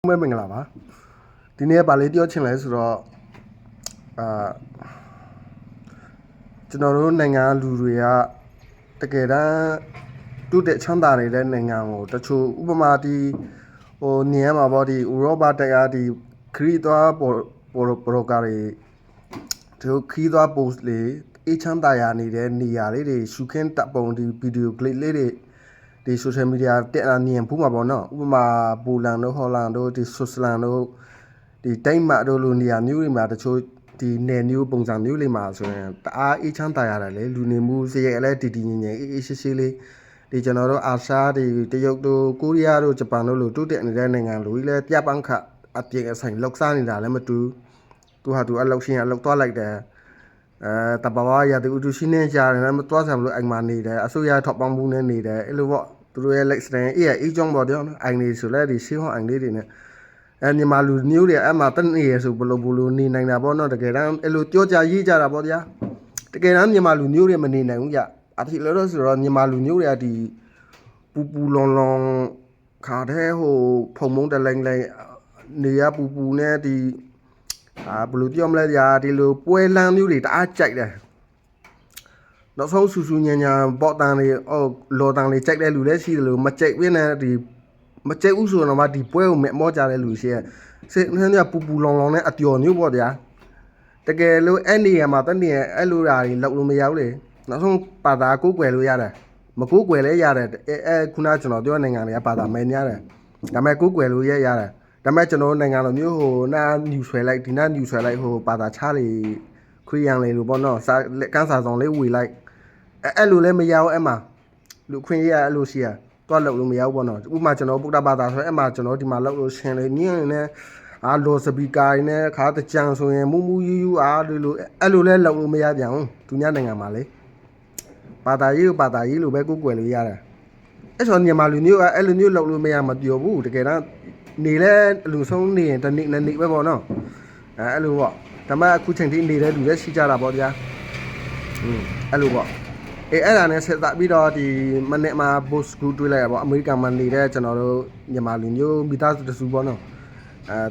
မဲမင်္ဂလာပါဒီနေ့ပါလေးပြောချင်လဲဆိုတော့ကျွန်တော်တို့နိုင်ငံလူတွေကတကယ်တမ်းတူတဲ့ချမ်းသာနေတဲ့နိုင်ငံကိုတချို့ဥပမာဒီနေရာမှာပေါ့ဒီဥရောပတရားဒီခရီးသွားပေါ်ကားတွေဒီခရီးသွား post လေးအချမ်းသာရနေတဲ့နေရာလေးတွေရှုခင်းတပ်ပုံဒီဗီဒီယိုကလစ်လေးတွေဒီ social media တက်လာနေဘူးမှာပေါ့နော်ဥပမာပိုလန်တို့ဟော်လန်တို့ဒီဆွစ်ဇာလန်တို့ဒီတိုင်းမှာတို့လိုနေရာမျိုးတွေမှာတချို့ဒီနယ်မျိုးပုံစံမျိုးလေးမှာဆိုရင်တအားအေးချမ်းသာရတယ်လေလူနေမှုစရိုက်လည်းတည်တည်ငြိမ်ငြိမ်အေးအေးဆေးဆေးလေးဒီကျွန်တော်တို့အာရှဒီတရုတ်တို့ကိုရီးယားတို့ဂျပန်တို့လိုတိုးတက်နေတဲ့နိုင်ငံလူကြီးလည်းပြပန်းခအပြည့်အဆိုင်လောက်စားနေတာလည်းမတူသူဟာသူအလောက်ရှင်အလောက်သွားလိုက်တယ်တဘာဝရတဲ့ဥဒုရှိနေကြတယ်လည်းမသွားဆောင်လို့အိမ်မှာနေတယ်အစိုးရထောက်ပံ့မှုနဲ့နေတယ်အဲ့လိုပေါ့သူတို့ရဲ့ like စတဲ့အေးကြောင်းပေါ့တဲ့အိမ်နေဆိုလဲဒီရှင်းဟောအိမ်လေးတွေနဲ့မြန်မာလူမျိုးတွေအဲ့မှာတနေရဆိုဘလို့နေနိုင်တာပေါ့နော်တကယ်တမ်းအဲ့လိုကြောကြရေးကြတာပေါ့ဗျာတကယ်တမ်းမြန်မာလူမျိုးတွေမနေနိုင်ဘူးကြအဖြစ်လို့ဆိုတော့မြန်မာလူမျိုးတွေကဒီပူလွန်ခါတဲ့ဟိုဖုံမုံတလိုင်းနေရပူနဲ့ဒီဘလို့ပြောမလဲဗျာဒီလိုပွဲလမ်းမျိုးတွေတအားကြိုက်တယ်နောက်ဆုံးဆူဆူညံပေါ့တန်လေးလော်တန်လေးကြိုက်တဲ့လူလည်းရှိတယ်လို့မကြိုက်ပြင်းတဲ့ဒီမကြိုက်ဘူးဆိုတော့မှဒီပွဲကိုမောကြတဲ့လူရှိရဲ့စိတ်နှမ်းပူလောင်နဲ့အပျော်မျိုးပေါ့ဗျာတကယ်လို့အဲ့နေရာမှာတနေရအဲ့လိုဓာကြီးလောက်လို့မရဘူးလေနောက်ဆုံးပါတာကိုးကွယ်လို့ရတယ်မကိုးကွယ်လဲရတယ်ခုနကျွန်တော်ပြောနိုင်ငံတွေကပါတာမဲများတယ်ဒါပေမဲ့ကိုးကွယ်လို့ရတယ်ဒါပေမဲ့ကျွန်တော်နိုင်ငံလိုမျိုးဟိုနာညူဆွဲလိုက်ဒီနာညူဆွဲလိုက်ဟိုပါတာချားလေခရီးရန်လေလို့ပေါ့နော်စာကန်းစာဆောင်လေးဝေလိုက်အဲ့လိုလဲမရဘူးအဲ့မှာလူခွင့်ရအဲ့လိုရှိရတွားလောက်လို့မရဘူးပေါ့နော်ဥပမာကျွန်တော်ဗုဒ္ဓဘာသာဆိုရင်အဲ့မှာကျွန်တော်ဒီမှာလောက်လို့ရှင်လေညင်းနေလော်စပီကာနဲ့ခါတကြံဆိုရင်မူယူလိုအဲ့လိုလဲလောက်လို့မရပြန်ဘူးသူများနိုင်ငံမှာလေဘာသာရေးလိုပဲကိုယ်ကွယ်လို့ရတယ်အဲ့ဆိုမြန်မာလူမျိုးကအဲ့လိုမျိုးလောက်လို့မရမပြောဘူးတကယ်တော့နေလဲလူဆုံးနေရင်တနေ့နှစ်နေ့ပဲပေါ့နော်အဲ့လိုပေါ့ဒါမှအခုချိန်ထိနေတဲ့လူလည်းရှိကြတာပေါ့ဗျာအဲ့လိုပေါ့အဲ့ဒါနဲ့ဆက်သပြီးတော့ဒီမနေ့မှာ boss group တွေ့လိုက်ရပေါ့အမေရိကန်မှာနေတဲ့ကျွန်တော်တို့မြန်မာလူမျိုးမိသားစုတစုပေါ့နော်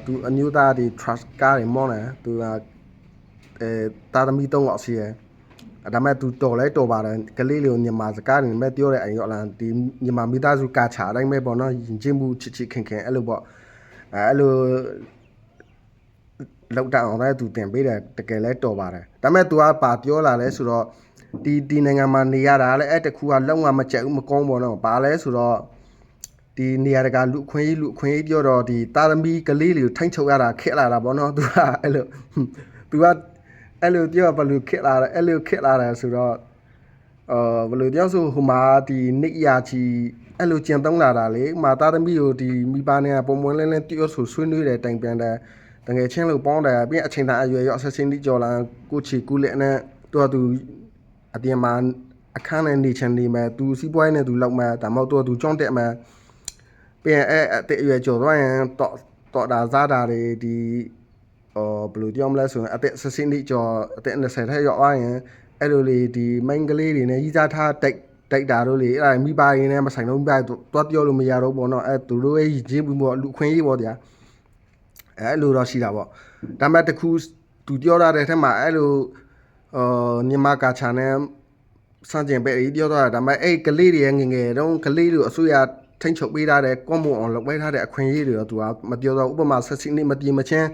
သူအမျိုးသားဒီ trust ကားတွေမောင်းတယ်သူကတာသမီ3ယောက်ရှိတယ်ဒါမဲ့သူတော်လဲတော်ပါတယ်ကလေးလေးကိုမြန်မာစကားတွေမဲ့ပြောတဲ့အိမ်ရောလားဒီမြန်မာမိသားစုကာချာအတိုင်းပဲပေါ့နော်ယဉ်ကျေးမှုချစ်ခင်အဲ့လိုပေါ့အဲ့လိုလောက်တောင်လည်းသူတင်ပေးတယ်တကယ်လဲတော်ပါတယ်ဒါမဲ့သူကပါပြောလာလဲဆိုတော့ဒီနိုင်ငံမှာနေရတာလည်းအဲ့တခုကလုံးဝမကြက်ဘူးမကောင်းပေါ့နော်ဘာလဲဆိုတော့ဒီနေရာတကာလူခွင့်ရေးပြောတော့ဒီတာသမီကလေးလေးကိုထိုင်းချုပ်ရတာခက်လာတာပေါ့နော်သူကအဲ့လိုသူကအဲ့လိုပြောဘယ်လိုခက်လာတယ်အဲ့လိုခက်လာတယ်ဆိုတော့ဘယ်လိုပြောဆိုဟိုမှာဒီနိတ်ရာချီအဲ့လိုကြံသုံးလာတာလေမာတာသမီကိုဒီမိဘနဲ့ပုံမွန်းလဲပြောဆိုဆွေးနွေးတယ်တိုင်ပြန်တယ်တကယ်ချင်းလို့ပေါင်းတယ်ပြီးအချိန်တိုင်းအရွယ်ရောဆက်စင်းတိကြော်လာကိုချီကူလက်နဲ့သူအပြင်မှာအခန်းနဲ့နေချင်နေမယ်သူစီးပွားရေးနဲ့သူလောက်မယ်ဒါမှမဟုတ်သူကြောင်းတက်မယ်ပြန်အဲ့တဲ့အရွယ်ကျော်သွားရင်တော့ဒါစားတာတွေဒီဘယ်လိုပြောမလဲဆိုရင်အသက်ဆက်စင်းတိကျော်အသက်20ထက်ရောက်သွားရင်အဲ့လိုလေဒီမိန်းကလေးတွေနဲ့ကြီးစားထားတိုက်တာတို့လေအဲ့ဒါမိဘရင်းနဲ့မဆိုင်တော့မိဘတော့ပြောလို့မရတော့ဘောနော်အဲ့သူတို့ရဲ့ရည်ကြီးမှုပေါ့လူခွင့်ရေးပေါ့တရားအဲ့လိုတော့ရှိတာပေါ့ဒါပေမဲ့တခုသူပြောရတဲ့ထက်မှာအဲ့လိုမြန်မာကာချာနဲ့စံကျင်ပဲအေးပြောတော့ဒါပေမဲ့အဲ့ကလေးတွေငငယ်တုန်းကလေးတွေအစိုးရထိန်းချုပ်ပေးထားတဲ့ကွန်မွန်အောင်လုပ်ပေးထားတဲ့အခွင့်အရေးတွေတော့သူကမပြောတော့ဥပမာဆက်စီနေမပြေမချင်း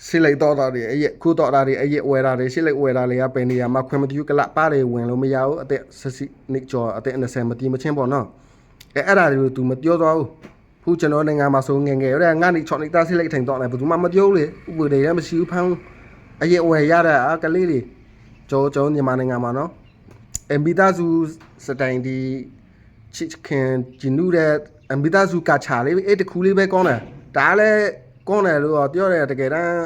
ရှစ်လိုက်တော့တာတွေအဲ့ခုတော့တာတွေအဲ့ဝယ်တာတွေရှစ်လိုက်ဝယ်တာတွေကပင်နေရမှာခွင့်မတူကလပါတယ်ဝင်လို့မရဘူးအသက်ဆက်စီနေကျော်အသက်20မပြေမချင်းပေါ့နော်အဲ့ဒါတွေကို तू မပြောတော့ဘူးခုကျွန်တော်နိုင်ငံမှာဆိုငငယ်ရငါနေ6နှစ်သားရှစ်လိုက်ထိုင်တော့တယ်ဘယ်သူမှမပြောဘူးလေဥပဒေလည်းမရှိဘူးဖမ်းအဲ့ဝယ်ရတဲ့ကလေးတွေကျော်မြန်မာနိုင်ငံမှာနော်မီသားစုစတိုင်ဒီချစ်ခင်ဂျင်းနူတဲ့မီသားစုကချာလေးအဲ့တခုလေးပဲကောင်းတယ်ဒါလည်းကောင်းတယ်လို့ပြောတယ်တကယ်တမ်း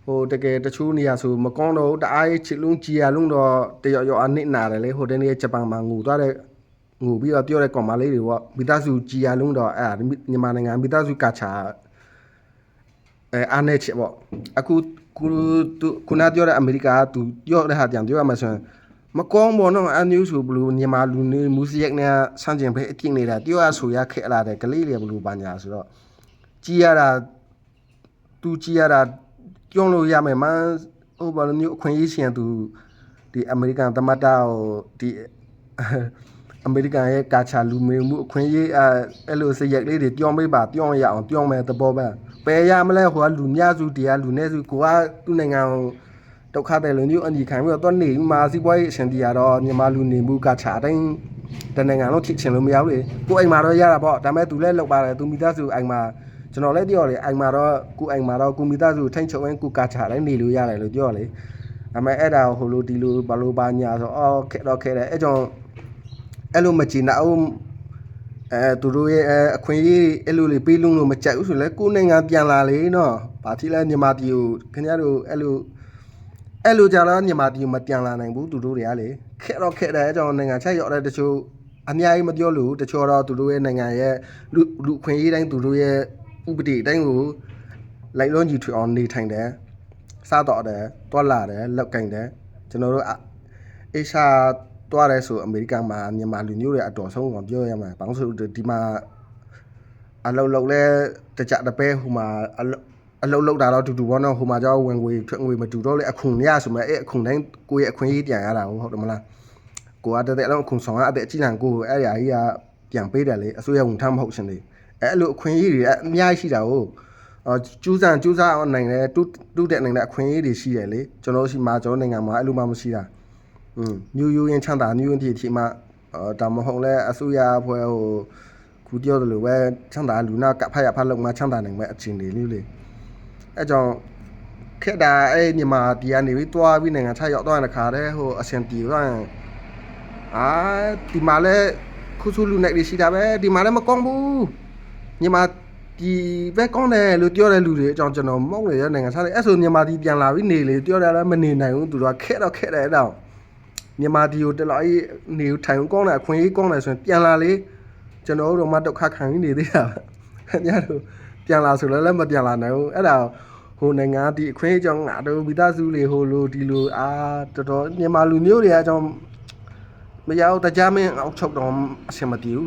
ဟိုတကယ်တချို့နေရာဆိုမကောင်းတော့တအားချစ်လုံးကြီးရလုံးတော့တရောအနစ်နာတယ်လေဟိုတနေ့ဂျပန်မှာငူသွားတဲ့ငူပြီးတော့ပြောတဲ့ကောင်မလေးတွေပေါ့မီသားစုကြီးရလုံးတော့အဲ့မြန်မာနိုင်ငံမီသားစုကချာအားနေချစ်ပေါ့အခုခုနပြောတဲ့အမေရိကသူပြောတဲ့ဟာပြန်ပြောရမှာဆိုရင်မကောင်းဘောနော်အန်ယူဆိုဘလူမြန်မာလူနေမူစရက်နဲ့ဆန်းကျင်ပဲအပြစ်နေတာတယောအဆိုရခက်လာတယ်ကလေးတွေဘလူပါညာဆိုတော့ ကြည်ရတာသူကြည်ရတာကြောင်းလို့ရမယ်မဟိုဘာလို့မျိုးအခွင့်အရေးရှင်သူဒီအမေရိကန်သမ္မတဟိုဒီအမေရိကန်ရဲ့ကာချာလူမျိုးမှုအခွင့်အရေးအဲ့လိုစရက်လေးတွေပြောင်းပေးပါပြောင်းရအောင်ပြောင်းမယ်သဘောပဲပယ်ရမလဲဟိုကလူများစုတရားလူနည်းစုကိုကသူ့နိုင်ငံဒုက္ခတဲ့လူမျိုးအညီခံပြီးတော့နေမှာစီးပွားရေးအရှင်တရားတော့မြန်မာလူနေမှုကာချာတိုင်းတနိုင်ငံလုံးထိချင်လို့မရဘူးလေကိုအိမ်မှာတော့ရတာပေါ့ဒါပေမဲ့သူလည်းလောက်ပါတယ်သူမိသားစုအိမ်မှာကျွန်တော်လည်းပြောလေအိမ်မှာတော့ကိုမိသားစုထိန်ချုပ်ရင်ကိုကာချာတိုင်းနေလို့ရတယ်လို့ပြောလေဒါပေမဲ့အဲ့ဒါဟိုလိုဒီလိုဘာလို့ပါညာဆိုအော်ခဲ့တော့ခဲ့တယ်အဲ့ကြောင့်အဲ့လိုမကြည့်နာအောင်သူတို့ရဲ့အခွင့်အရေးအဲ့လိုလေးပေးလုံးလို့မကြိုက်ဘူးဆိုလဲကိုနိုင်ငံပြန်လာလေနော်ဘာတိလဲမြန်မာပြည်ကိုခင်ဗျားတို့အဲ့လိုကြတော့မြန်မာပြည်ကိုမပြန်လာနိုင်ဘူးသူတို့တွေကလေခဲ့တော့ခဲ့တယ်အဲ့ကြောင့်နိုင်ငံချက်ရောက်တဲ့တချို့အများကြီးမပြောလို့တချို့တော့သူတို့ရဲ့နိုင်ငံရဲ့လူခွင့်ရေးတိုင်းသူတို့ရဲ့ဥပဒေတိုင်းကိုလိုက်လုံးကြီးထွေအောင်နေထိုင်တယ်စားတော့တယ်တွားလာတယ်လောက်ကင်တယ်ကျွန်တော်တို့အေရှာတွားတယ်ဆိုအမေရိကန်မှာမြန်မာလူမျိုးတွေအတော်ဆုံးကိုပြောရမှာဘာလို့ဆိုဒီမှာအလောက်လဲတကြတပဲဟိုမှာအလောက်တာတော့တူဘောနော်ဟိုမှာကြောဝင်ငွေထွက်ငွေမတူတော့လေအခွန်ရဆိုမဲ့အခုန်တိုင်းကိုရဲ့အခွင့်အရေးပြန်ရတာဟုတ်တယ်မလားကိုကတဲ့အလုံးအခုန်ဆောင်ရတဲ့အကြည့်လန်ကိုအဲ့ဒီအကြီးကပြန်ပေးတယ်လေအစိုးရဝန်ထမ်းမဟုတ်ရှင်လေအဲ့လိုအခွင့်အရေးတွေအများကြီးရှိတာဟုတ်ကျူးစားအောင်နိုင်တယ်တူးတဲ့နိုင်တဲ့အခွင့်အရေးတွေရှိတယ်လေကျွန်တော်ရှိမှာကျွန်တော်နိုင်ငံမှာအဲ့လိုမှမရှိတာမျိုးရိုးရင်ချမ်းသာမျိုးရင်းတီမှဒါမဟုတ်လဲအစိုးရဖွဲ့ဟိုခုပြောတယ်လို့ပဲချမ်းသာလူနာကဖတ်ရဖတ်လို့မှချမ်းသာနိုင်မဲ့အချင်းတွေလေးလေအဲ့ကြောင့်ခက်တာအဲ့မြန်မာပြည်ကနေပြီးတွားပြီးနိုင်ငံခြားရောက်တော့တဲ့ခါတည်းဟိုအရှင်ပြည်ကဒီမှာလဲခုစုလူနိုင်တွေရှိတာပဲဒီမှာလည်းမကောင်းဘူးမြန်မာဒီဘက်ကောင်းတယ်လို့ပြောတဲ့လူတွေအကြောင်းကျွန်တော်မောက်နေတဲ့နိုင်ငံခြားတွေအဲ့ဆိုမြန်မာပြည်ပြန်လာပြီးနေလေပြောတယ်လည်းမနေနိုင်ဘူးသူတို့ကခက်တော့ခက်တယ်အဲ့တော့မြန်မာပြည်ကိုတလောက်အေးနေထိုင်ကောင်းတယ်အခွင့်အရေးကောင်းတယ်ဆိုရင်ပြန်လာလေကျွန်တော်တို့မှဒုက္ခခံနေသေးတာခင်ဗျားတို့ပြန်လာဆိုလည်းမပြန်လာနိုင်ဘူးအဲ့ဒါဟိုနိုင်ငံဒီအခွင့်အရေးကြောင့်ငါတို့မိသားစုတွေဟိုလိုဒီလိုတော်တော်မြန်မာလူမျိုးတွေအကြောင်းမရအောင်တရားမင်းအောက်ချုပ်တော့အဆင်မပြေဘူး